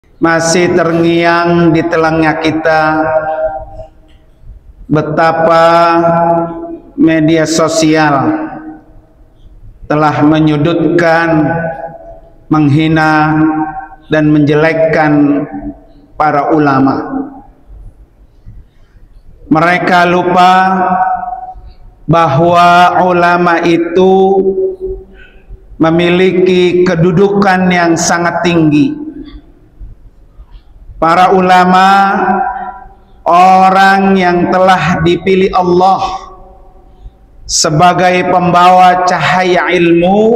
Masih terngiang di telinga kita betapa media sosial telah menyudutkan, menghina, dan menjelekkan para ulama. Mereka lupa bahwa ulama itu memiliki kedudukan yang sangat tinggi. Para ulama orang yang telah dipilih Allah sebagai pembawa cahaya ilmu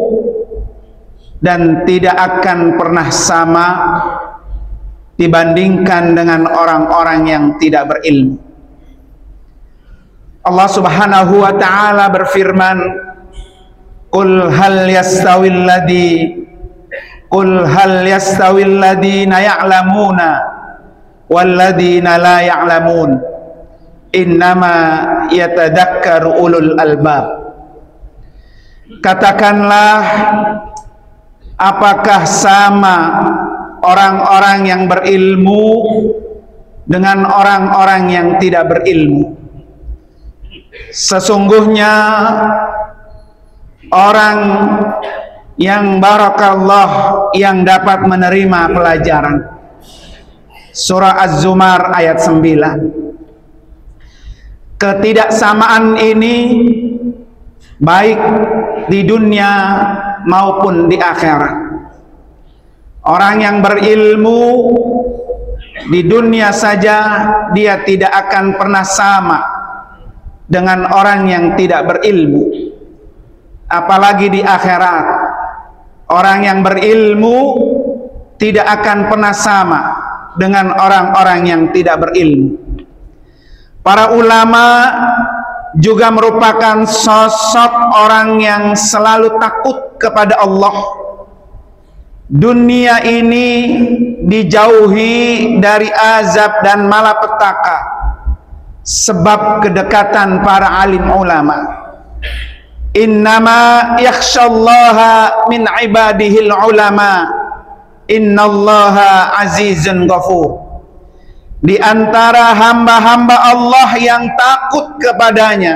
dan tidak akan pernah sama dibandingkan dengan orang-orang yang tidak berilmu. Allah Subhanahu wa ta'ala berfirman, Qul hal yastawil ladina ya'lamuna walladina la ya'lamun innama yatadakkaru ulul albab. Katakanlah, apakah sama orang-orang yang berilmu dengan orang-orang yang tidak berilmu? Sesungguhnya orang yang barakallah yang dapat menerima pelajaran. Surah Az-Zumar ayat 9. Ketidaksamaan ini baik di dunia maupun di akhirat. Orang yang berilmu di dunia saja dia tidak akan pernah sama dengan orang yang tidak berilmu, apalagi di akhirat. Orang yang berilmu tidak akan pernah sama dengan orang-orang yang tidak berilmu. Para ulama juga merupakan sosok orang yang selalu takut kepada Allah. Dunia ini dijauhi dari azab dan malapetaka sebab kedekatan para alim ulama. Innama yakhshallaha min ibadihil ulama, innallaha azizun ghafur. Di antara hamba-hamba Allah yang takut kepadanya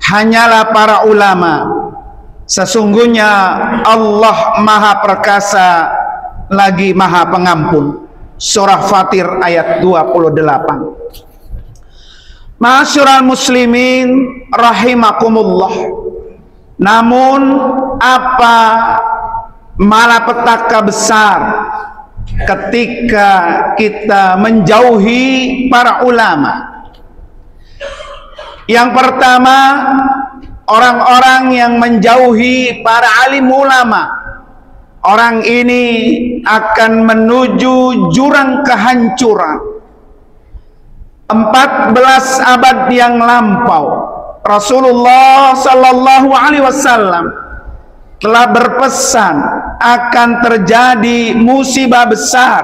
hanyalah para ulama. Sesungguhnya Allah Maha Perkasa lagi Maha Pengampun. Surah Fatir ayat 28. Ma'asyiral muslimin rahimakumullah. Namun apa malapetaka besar ketika kita menjauhi para ulama. Yang pertama, orang-orang yang menjauhi para alim ulama, orang ini akan menuju jurang kehancuran. 14 abad yang lampau Rasulullah sallallahu alaihi wasallam telah berpesan akan terjadi musibah besar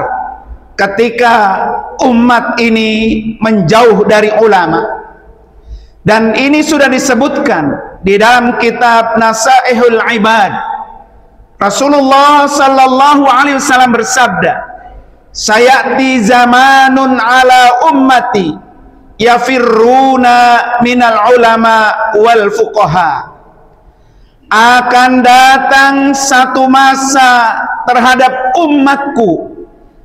ketika umat ini menjauh dari ulama. Dan ini sudah disebutkan di dalam kitab Nasaihul Ibad. Rasulullah sallallahu alaihi wasallam bersabda, "Sayati zamanun ala ummati yafirruna minal ulama wal fuqaha." Akan datang satu masa terhadap umatku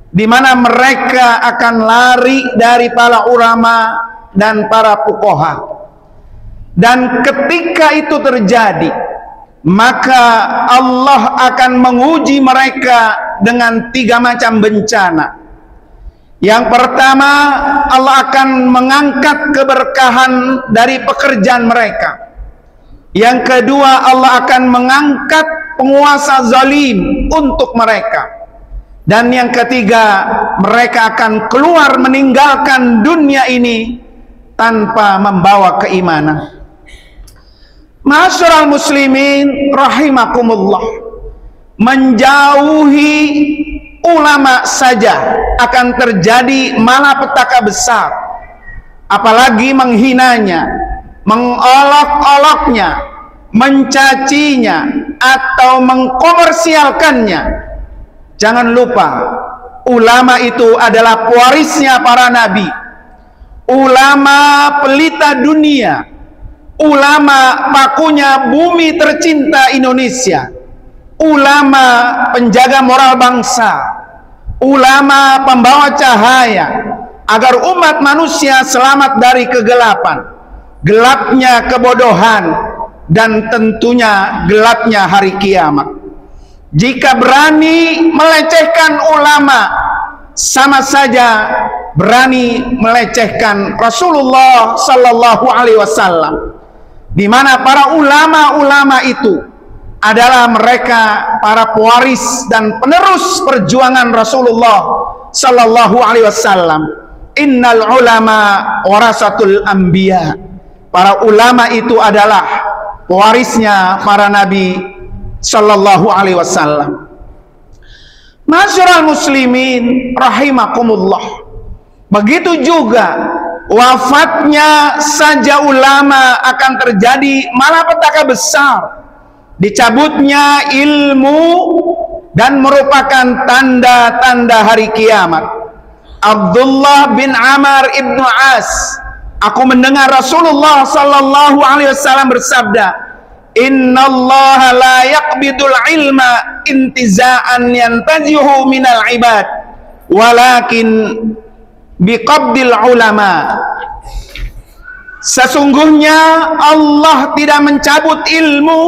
di mana mereka akan lari dari para ulama dan para fuqaha. Dan ketika itu terjadi, maka Allah akan menguji mereka dengan 3 macam bencana. Yang pertama, Allah akan mengangkat keberkahan dari pekerjaan mereka. Yang kedua, Allah akan mengangkat penguasa zalim untuk mereka. Dan yang ketiga, mereka akan keluar meninggalkan dunia ini tanpa membawa keimanan. Ma'asyiral muslimin rahimakumullah, menjauhi ulama saja akan terjadi malapetaka besar, apalagi menghinanya, mengolok-oloknya, mencacinya, atau mengkomersialkannya. Jangan lupa, ulama itu adalah pewarisnya para nabi, ulama pelita dunia, ulama pakunya bumi tercinta Indonesia, ulama penjaga moral bangsa, ulama pembawa cahaya agar umat manusia selamat dari kegelapan, gelapnya kebodohan, dan tentunya gelapnya hari kiamat. Jika berani melecehkan ulama, sama saja berani melecehkan Rasulullah Sallallahu Alaihi Wasallam, di mana para ulama-ulama itu adalah mereka para pewaris dan penerus perjuangan Rasulullah Sallallahu Alaihi Wasallam. Innal ulama warasatul anbiya. Para ulama itu adalah pewarisnya para nabi Sallallahu Alaihi Wasallam. Masyarul muslimin rahimakumullah. Begitu juga wafatnya saja ulama akan terjadi malapetaka besar, dicabutnya ilmu dan merupakan tanda-tanda hari kiamat. Abdullah bin Amr ibnu As, aku mendengar Rasulullah Sallallahu Alaihi Wasallam bersabda, Innallaha la yaqbidul ilma intiza'an yantazihu minal ibad, walakin biqabdil ulama. Sesungguhnya Allah tidak mencabut ilmu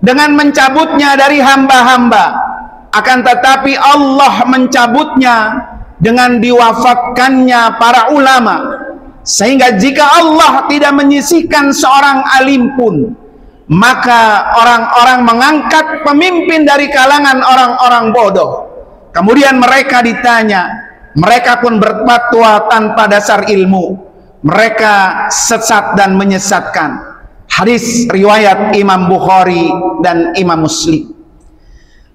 dengan mencabutnya dari hamba-hamba, akan tetapi Allah mencabutnya dengan diwafatkannya para ulama. Sehingga jika Allah tidak menyisihkan seorang alim pun, maka orang-orang mengangkat pemimpin dari kalangan orang-orang bodoh. Kemudian mereka ditanya, mereka pun berfatwa tanpa dasar ilmu. Mereka sesat dan menyesatkan. Hadis riwayat Imam Bukhari dan Imam Muslim.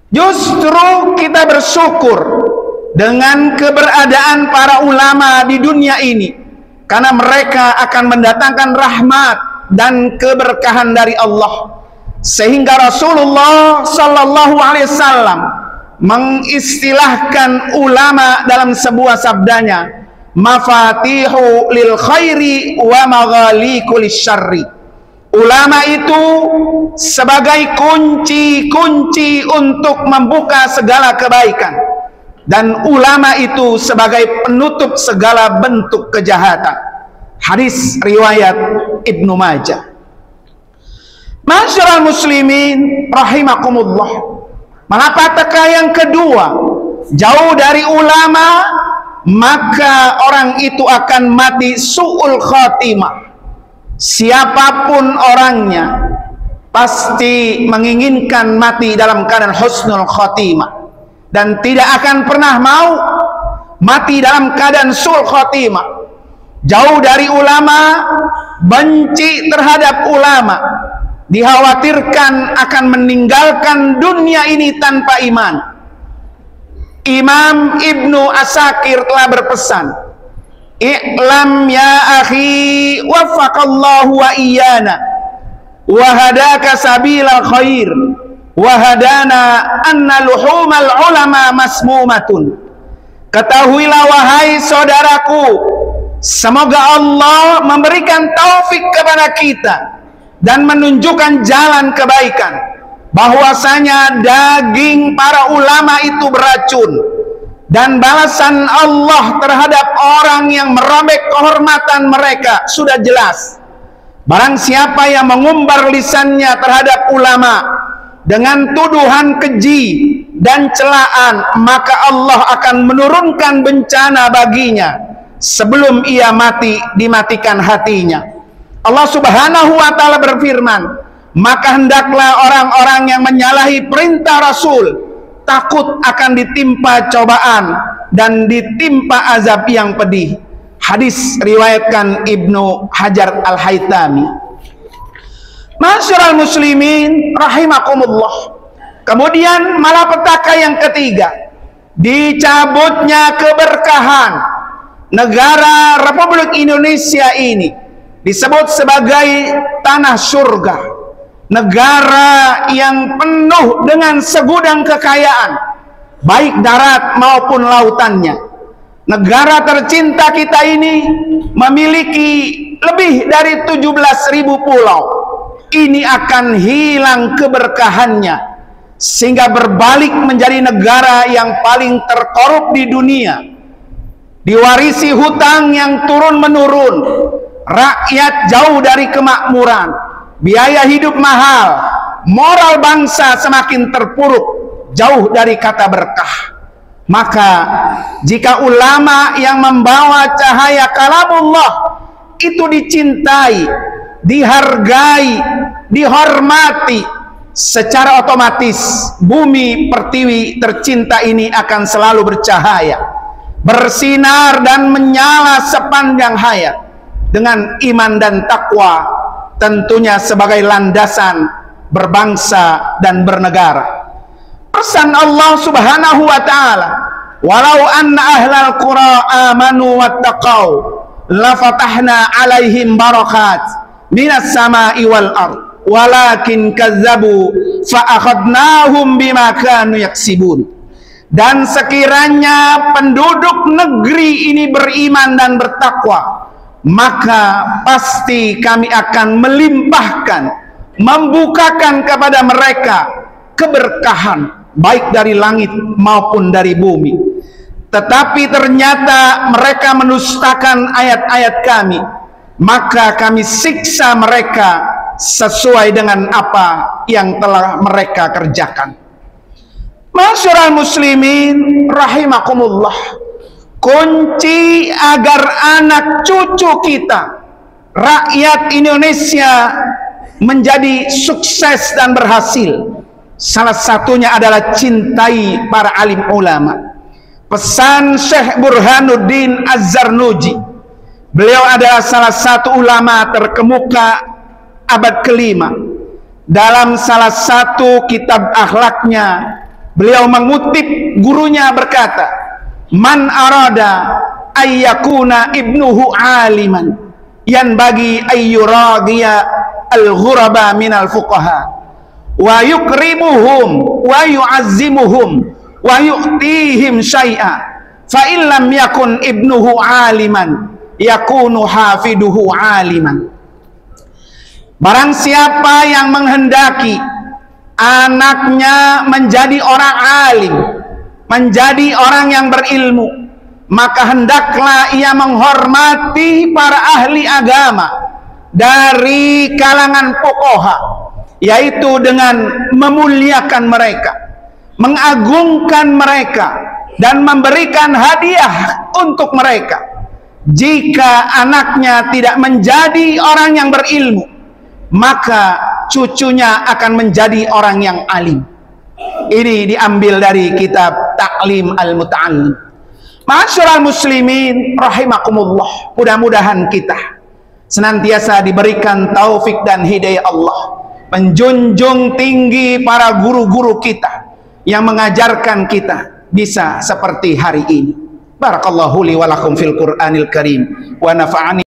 Justru kita bersyukur dengan keberadaan para ulama di dunia ini, karena mereka akan mendatangkan rahmat dan keberkahan dari Allah. Sehingga Rasulullah Sallallahu Alaihi Wasallam mengistilahkan ulama dalam sebuah sabdanya, mafatihu lil khairi wa maghaliqu lisyarri. Ulama itu sebagai kunci-kunci untuk membuka segala kebaikan, dan ulama itu sebagai penutup segala bentuk kejahatan. Hadis riwayat Ibnu Majah. Masyarul muslimin rahimakumullah. Malapetaka yang kedua, jauh dari ulama, maka orang itu akan mati su'ul khatimah. Siapapun orangnya pasti menginginkan mati dalam keadaan husnul khatimah, dan tidak akan pernah mau mati dalam keadaan su'ul khatimah. Jauh dari ulama, benci terhadap ulama, dikhawatirkan akan meninggalkan dunia ini tanpa iman. Imam Ibnu Asakir telah berpesan, I'lam ya akhi waffaqallahu wa iyana wa hadaka sabilal khair wa hadana anna luhumal ulama masmumatun. Ketahuilah wahai saudaraku, semoga Allah memberikan taufik kepada kita dan menunjukkan jalan kebaikan, bahwasanya daging para ulama itu beracun, dan balasan Allah terhadap orang yang merobek kehormatan mereka sudah jelas. Barang siapa yang mengumbar lisannya terhadap ulama dengan tuduhan keji dan celaan, maka Allah akan menurunkan bencana baginya sebelum ia mati, dimatikan hatinya. Allah Subhanahu wa ta'ala berfirman, maka hendaklah orang-orang yang menyalahi perintah Rasul takut akan ditimpa cobaan dan ditimpa azab yang pedih. Hadis riwayatkan Ibnu Hajar Al-Haytami. Masyarul muslimin rahimakumullah. Kemudian malapetaka yang ketiga, dicabutnya keberkahan. Negara Republik Indonesia ini disebut sebagai tanah surga, negara yang penuh dengan segudang kekayaan, baik darat maupun lautannya. Negara tercinta kita ini memiliki lebih dari 17.000 pulau. Ini akan hilang keberkahannya, sehingga berbalik menjadi negara yang paling terkorup di dunia. Diwarisi hutang yang turun-menurun, rakyat jauh dari kemakmuran, biaya hidup mahal, moral bangsa semakin terpuruk, jauh dari kata berkah. Maka jika ulama yang membawa cahaya kalamullah itu dicintai, dihargai, dihormati, secara otomatis bumi pertiwi tercinta ini akan selalu bercahaya, bersinar dan menyala sepanjang hayat dengan iman dan takwa, tentunya sebagai landasan berbangsa dan bernegara. Pesan Allah Subhanahu wa taala, walau anna ahlal qura amanu wattaqau la fatahna alaihim barakat minas sama'i wal ard walakin kazzabu fa akhadnahum bima kanu yaksibun. Dan sekiranya penduduk negeri ini beriman dan bertakwa, maka pasti kami akan melimpahkan, membukakan kepada mereka keberkahan baik dari langit maupun dari bumi. Tetapi ternyata mereka menustakan ayat-ayat kami, maka kami siksa mereka sesuai dengan apa yang telah mereka kerjakan. Masyarul muslimin rahimakumullah, kunci agar anak cucu kita, rakyat Indonesia, menjadi sukses dan berhasil, salah satunya adalah cintai para alim ulama. Pesan Syekh Burhanuddin Az-Zarnuji, beliau adalah salah satu ulama terkemuka abad kelima. Dalam salah satu kitab akhlaknya, beliau mengutip gurunya berkata, man arada ayyakuna ibnuhu aliman yanbaghi ayyuradiya al-ghuraba minal fuqaha wa yukrimuhum wa yu'azzimuhum wa yu'tihim syai'a fa illam yakun ibnuhu aliman yakunu hafiduhu aliman. Barang siapa yang menghendaki anaknya menjadi orang alim, menjadi orang yang berilmu, maka hendaklah ia menghormati para ahli agama dari kalangan fuqaha, yaitu dengan memuliakan mereka, mengagungkan mereka, dan memberikan hadiah untuk mereka. Jika anaknya tidak menjadi orang yang berilmu, maka cucunya akan menjadi orang yang alim. Ini diambil dari kitab Ta'lim al-Muta'allim. Ma'asyiral muslimin rahimakumullah, mudah-mudahan kita senantiasa diberikan taufik dan hidayah Allah, menjunjung tinggi para guru-guru kita yang mengajarkan kita bisa seperti hari ini. Barakallahu li wa lakum fil Qur'anil Karim wa nafa'ani